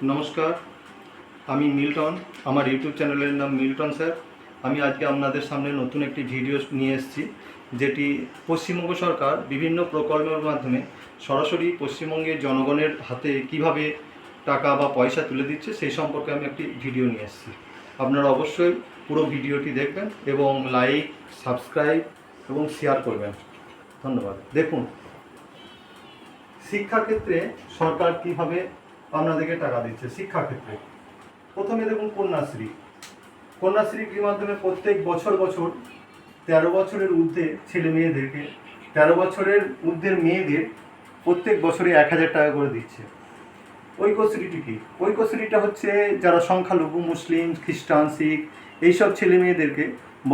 নমস্কার, আমি মিল্টন। আমার ইউটিউব চ্যানেলের নাম মিল্টন স্যার। আমি আজকে আপনাদের সামনে নতুন একটি ভিডিও নিয়ে এসেছি, যেটি পশ্চিমবঙ্গ সরকার বিভিন্ন প্রকল্পের মাধ্যমে সরাসরি পশ্চিমবঙ্গের জনগণের হাতে কিভাবে টাকা বা পয়সা তুলে দিচ্ছে সেই সম্পর্কে আমি একটি ভিডিও নিয়ে এসেছি। আপনারা অবশ্যই পুরো ভিডিওটি দেখবেন এবং লাইক, সাবস্ক্রাইব এবং শেয়ার করবেন। ধন্যবাদ। দেখুন, শিক্ষাক্ষেত্রে সরকার কিভাবে আপনাদেরকে টাকা দিচ্ছে। শিক্ষাক্ষেত্রে প্রথমে দেখুন কন্যাশ্রীর মাধ্যমে প্রত্যেক বছর 13 বছরের ঊর্ধ্বে ছেলে মেয়েদেরকে 13 বছরের ঊর্ধ্বের মেয়েদের প্রত্যেক বছরে 1,000 টাকা করে দিচ্ছে। ঐক্যশ্রীটি কি? ঐক্যশ্রীটা হচ্ছে যারা সংখ্যালঘু, মুসলিম, খ্রিস্টান, শিখ এইসব ছেলে মেয়েদেরকে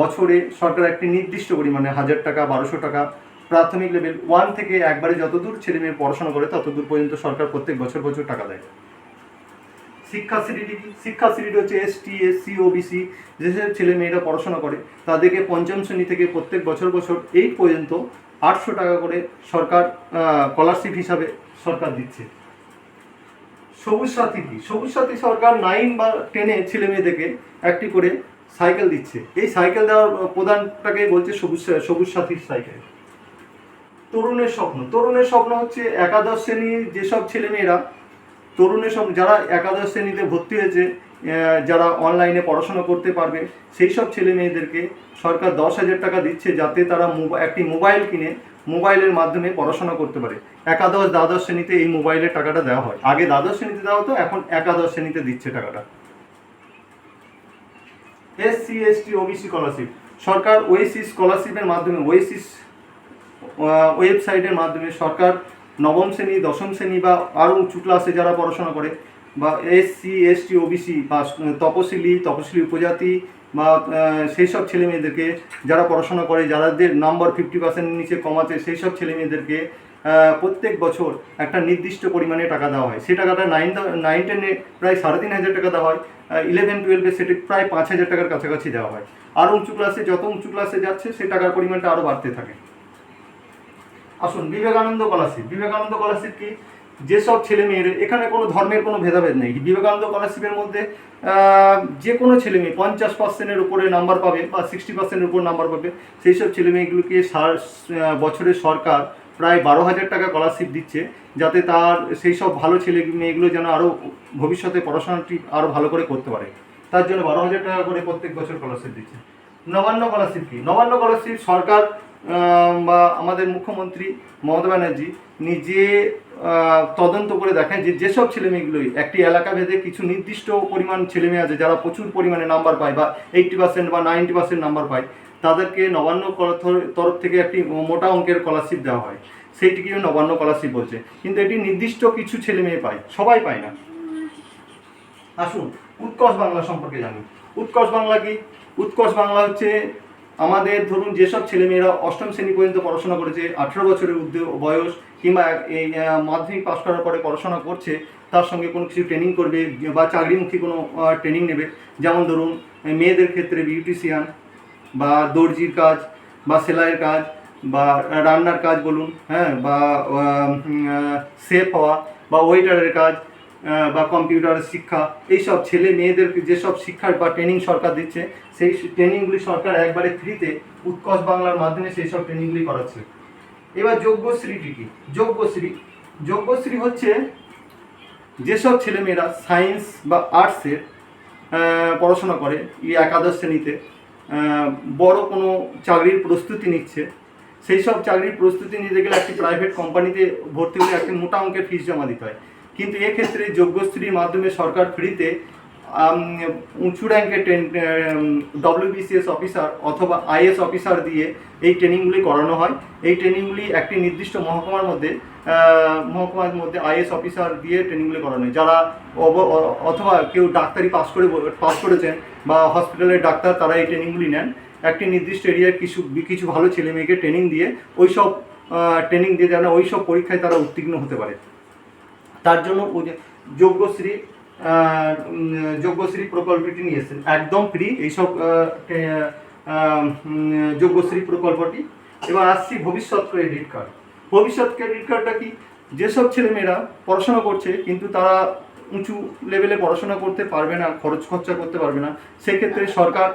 বছরে সরকার একটি নির্দিষ্ট পরিমাণে 1,000 টাকা, 1,200 টাকা প্রাথমিক লেভেল 1 থেকে একবারে যতদূর ছেলে মেয়ে পড়াশোনা করে ততদূর পর্যন্ত সরকার প্রত্যেক বছর টাকা দেয়। শিক্ষাশ্রীটি কি? শিক্ষাশ্রীটি হচ্ছে এসটি, এসসি, ওবিসি যেসব ছেলে মেয়েরা পড়াশোনা করে তাদেরকে পঞ্চম শ্রেণী থেকে প্রত্যেক বছর 8 পর্যন্ত 800 টাকা করে সরকার স্কলারশিপ হিসাবে সরকার দিচ্ছে। সবুজ সাথী কি? সবুজ সাথী সরকার 9 বা 10-এ ছেলে মেয়েদেরকে একটি করে সাইকেল দিচ্ছে। এই সাইকেল দেওয়ার প্রধানটাকে বলছে সবুজ সাথীর সাইকেল। তরুণের স্বপ্ন হচ্ছে একাদশ শ্রেণীর যেসব ছেলেমেয়েরা যারা একাদশ শ্রেণীতে ভর্তি হয়েছে, যারা অনলাইনে পড়াশোনা করতে পারবে সেই সব ছেলে মেয়েদেরকে সরকার 10,000 টাকা দিচ্ছে, যাতে তারা একটি মোবাইল কিনে মোবাইলের মাধ্যমে পড়াশোনা করতে পারে। একাদশ দ্বাদশ শ্রেণীতে এই মোবাইলের টাকাটা দেওয়া হয়। আগে দ্বাদশ শ্রেণীতে দেওয়া হতো, এখন একাদশ শ্রেণীতে দিচ্ছে টাকাটা। এসসি, এসটি, ওবিসি স্কলারশিপ সরকার ওয়েসিস স্কলারশিপের মাধ্যমে ওয়েবসাইটের মাধ্যমে সরকার নবম শ্রেণী, দশম শ্রেণী বা আরও উঁচু ক্লাসে যারা পড়াশোনা করে বা এসসি, এসটি, ওবিসি বা তপশিলি উপজাতি বা সেই সব ছেলে মেয়েদেরকে যারা পড়াশোনা করে, যাদের নাম্বার 50% নিচে কম আছে সেই সব ছেলে মেয়েদেরকে প্রত্যেক বছর একটা নির্দিষ্ট পরিমাণে টাকা দেওয়া হয়। সেই টাকাটা 9-10-এ প্রায় 3,500 টাকা দেওয়া হয়। 11-12-এ সেটি প্রায় 5,000 টাকার কাছাকাছি দেওয়া হয়। আরও উঁচু ক্লাসে যত উঁচু ক্লাসে যাচ্ছে সেই টাকার পরিমাণটা আরও বাড়তে থাকে। আসুন, বিবেকানন্দ স্কলারশিপ কি? যেসব ছেলে মেয়েরা, এখানে কোনো ধর্মের কোনো ভেদাভেদ নেই। বিবেকানন্দ স্কলারশিপের মধ্যে যে কোনো ছেলে মেয়ে 50%-এর উপরে নাম্বার পাবে বা 60%-এর উপর নাম্বার পাবে, সেই সব ছেলে মেয়েগুলোকে বছরে সরকার প্রায় 12,000 টাকা স্কলারশিপ দিচ্ছে, যাতে তার সেই সব ভালো ছেলে মেয়েগুলো যেন আরও ভবিষ্যতে পড়াশোনাটি আরও ভালো করে করতে পারে। তার জন্য 12,000 টাকা করে প্রত্যেক বছর স্কলারশিপ দিচ্ছে। নবান্ন স্কলারশিপ কি? নবান্ন স্কলারশিপ সরকার বা আমাদের মুখ্যমন্ত্রী মমতা ব্যানার্জি নিজে তদন্ত করে দেখেন যেসব ছেলেমেয়েগুলোই একটি এলাকা ভেদে কিছু নির্দিষ্ট পরিমাণ ছেলেমেয়ে আছে যারা প্রচুর পরিমাণে নাম্বার পায় বা 80% বা 90% নাম্বার পায়, তাদেরকে নবান্ন তরফ থেকে একটি মোটা অঙ্কের স্কলারশিপ দেওয়া হয়। সেইটিকে নবান্ন স্কলারশিপ বলছে। কিন্তু এটি নির্দিষ্ট কিছু ছেলে মেয়ে পায়, সবাই পায় না। আসুন, উৎকর্ষ বাংলা সম্পর্কে জানি। উৎকর্ষ বাংলা কি? উৎকর্ষ বাংলা হচ্ছে আমাদের ধরুন যেসব ছেলেমেয়েরা অষ্টম শ্রেণী পর্যন্ত পড়াশোনা করেছে, 18 বছরের বয়স কিংবা এই মাধ্যমিক পাস করার পরে পড়াশোনা করছে, তার সঙ্গে কোনো কিছু ট্রেনিং করবে বা চাকরিমুখী কোনো ট্রেনিং নেবে। যেমন ধরুন মেয়েদের ক্ষেত্রে বিউটিশিয়ান বা দর্জির কাজ বা সেলাইয়ের কাজ বা রান্নার কাজ বলুন, হ্যাঁ, বা শেফ হওয়া বা ওয়েটারের কাজ বা কম্পিউটারের শিক্ষা, এইসব ছেলে মেয়েদের যেসব শিক্ষার বা ট্রেনিং সরকার দিচ্ছে, সেই ট্রেনিংগুলি সরকার একবারে ফ্রিতে উৎকর্ষ বাংলার মাধ্যমে সেই সব ট্রেনিংগুলি করাচ্ছে। এবার যোগ্যশ্রীটি কি? যোগ্যশ্রী হচ্ছে যেসব ছেলেমেয়েরা সায়েন্স বা আর্টসের পড়াশোনা করে, একাদশ শ্রেণীতে বড় কোনো চাকরির প্রস্তুতি নিচ্ছে, সেই সব চাকরির প্রস্তুতি নিতে গেলে একটি প্রাইভেট কোম্পানিতে ভর্তি হলে একটি মোটা অঙ্কের ফিস জমা দিতে হয়। কিন্তু এক্ষেত্রে যোগ্যশ্রীর মাধ্যমে সরকার ফ্রিতে উঁচু র্যাঙ্কের WBCS অফিসার অথবা IAS অফিসার দিয়ে এই ট্রেনিংগুলি করানো হয়। এই ট্রেনিংগুলি একটি নির্দিষ্ট মহকুমার মধ্যে IAS অফিসার দিয়ে ট্রেনিংগুলি করানো হয়। যারা অথবা কেউ ডাক্তারি পাস করেছেন বা হসপিটালের ডাক্তার, তারা এই ট্রেনিংগুলি নেন। একটি নির্দিষ্ট এরিয়ার কিছু ভালো ছেলে মেয়েকে ট্রেনিং দিয়ে যেন ওই সব পরীক্ষায় তারা উত্তীর্ণ হতে পারে। তার জন্য যোগ্যশ্রী প্রকল্পটি নিয়েছেন, একদম ফ্রি এইসব যোগ্যশ্রী প্রকল্পটি। এবার আসছি ভবিষ্যৎ ক্রেডিট কার্ড। ভবিষ্যৎ ক্রেডিট কার্ডটা কি? যেসব ছেলেমেয়েরা পড়াশোনা করছে কিন্তু তারা উঁচু লেভেলে পড়াশোনা করতে পারবে না, খরচ খরচা করতে পারবে না, সেক্ষেত্রে সরকার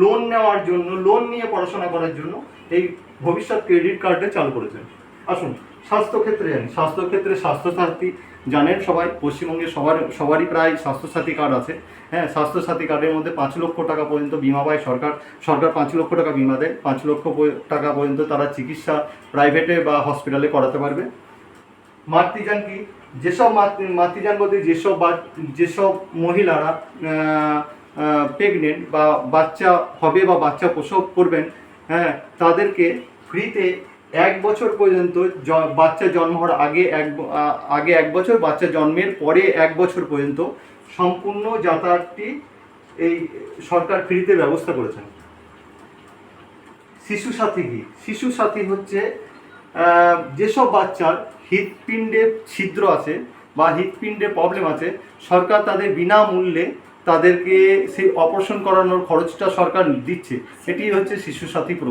লোন নেওয়ার জন্য, লোন নিয়ে পড়াশোনা করার জন্য এই ভবিষ্যৎ ক্রেডিট কার্ডটা চালু করেছেন। আসুন স্বাস্থ্যক্ষেত্রে জানি, স্বাস্থ্যক্ষেত্রে স্বাস্থ্যসাথী জানেন সবাই, পশ্চিমবঙ্গে সবারই প্রায় স্বাস্থ্যসাথী কার্ড আছে। হ্যাঁ, স্বাস্থ্যসাথী কার্ডের মধ্যে 5 লক্ষ টাকা পর্যন্ত বিমা পায় সরকার। সরকার 5 লক্ষ টাকা বিমা দেয়, 5 লক্ষ টাকা পর্যন্ত তারা চিকিৎসা প্রাইভেটে বা হসপিটালে করাতে পারবে। মাতৃযান কি? যেসব মাতৃযান বলতে যেসব মহিলারা প্রেগনেন্ট বা বাচ্চা হবে বা বাচ্চা প্রসব করবেন, হ্যাঁ, তাদেরকে ফ্রিতে 1 বছর পর্যন্ত, বাচ্চা জন্ম হওয়ার আগে 1 বছর, বাচ্চা জন্মের পরে 1 বছর পর্যন্ত সম্পূর্ণ যাতায়াতটি এই সরকার ফ্রিতে ব্যবস্থা করেছেন। শিশু সাথী কি? শিশু সাথী হচ্ছে যেসব বাচ্চার হৃৎপিণ্ডে ছিদ্র আছে বা হৃৎপিণ্ডে প্রবলেম আছে, সরকার তাদের বিনামূল্যে তাদেরকে সেই অপারেশন করানোর খরচটা সরকার দিচ্ছে। এটি হচ্ছে শিশু সাথী প্রকল্প।